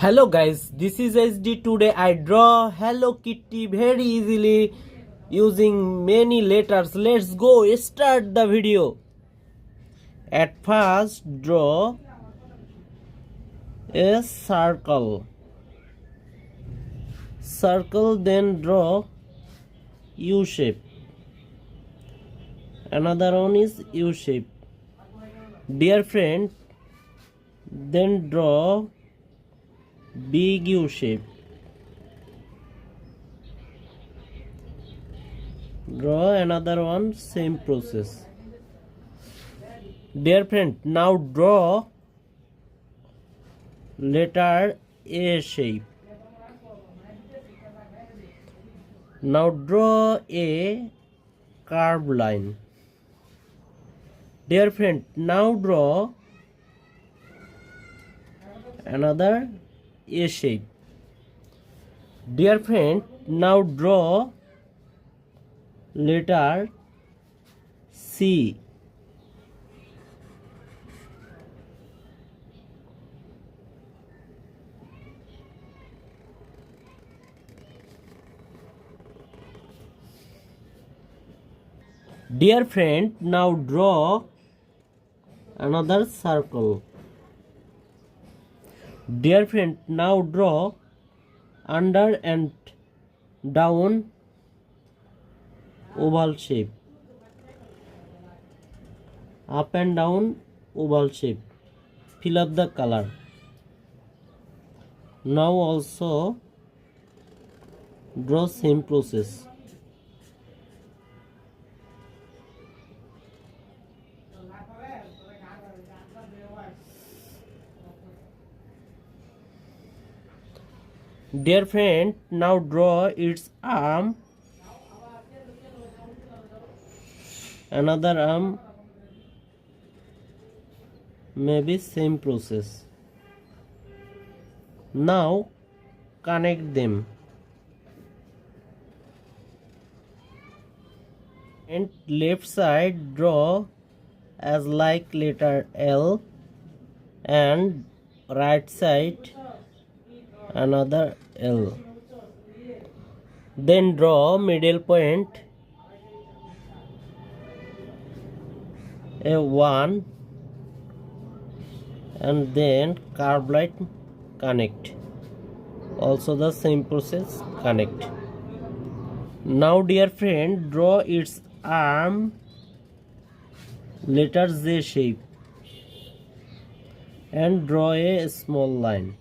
Hello guys, this is SD. Today I draw Hello Kitty very easily using many letters. Let's go start the video. At first draw a circle, then draw U shape. Another one is U shape. Dear friend, then draw big U shape. Draw another one, same process. Dear friend, now draw letter A shape. Now draw a curved line. Dear friend, now draw another A shape. Dear friend, now draw letter C. Dear friend, now draw another circle. Dear friend, now draw under and down oval shape. Up and down oval shape. Fill up the color. Now also draw same process. Dear friend, now draw its arm, another arm, maybe same process. Now connect them. And left side draw as like letter L, and right side another L. Then draw middle point A1 and then curved line connect. Also the same process, connect. Now dear friend, draw its arm letter Z shape and draw a small line.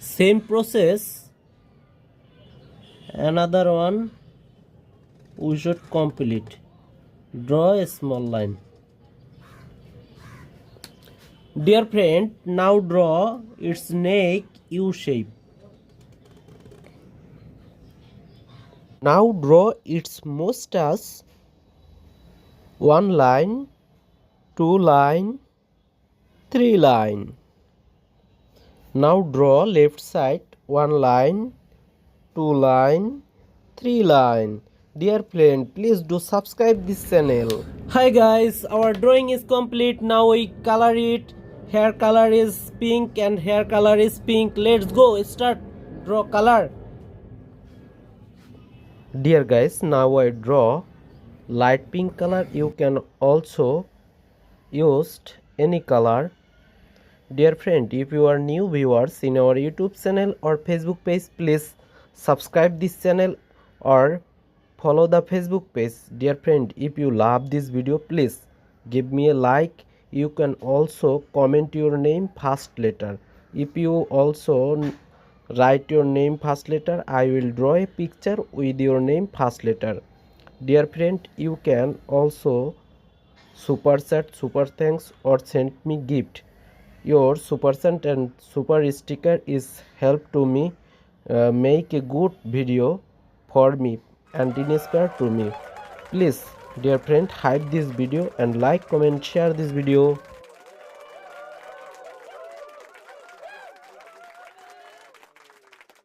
Same process, another one we should complete. Draw a small line. Dear friend, now draw its neck U shape. Now draw its mustache. One line, two line, three line. Now draw left side, one line, two line, three line. Dear friend, please do subscribe this channel. Hi guys, our drawing is complete. Now we color it. Hair color is pink and hair color is pink. Let's go start draw color. Dear guys, now I draw light pink color. You can also use any color. Dear friend, if you are new viewers in our YouTube channel or Facebook page, please subscribe this channel or follow the Facebook page. Dear friend, if you love this video, please give me a like. You can also comment your name first letter. If you also write your name first letter, I will draw a picture with your name first letter. Dear friend, you can also super chat, super thanks or send me gift. Your super chat and super sticker is help to me make a good video for me and inspire to me. Please dear friend, hype this video and like, comment, share this video.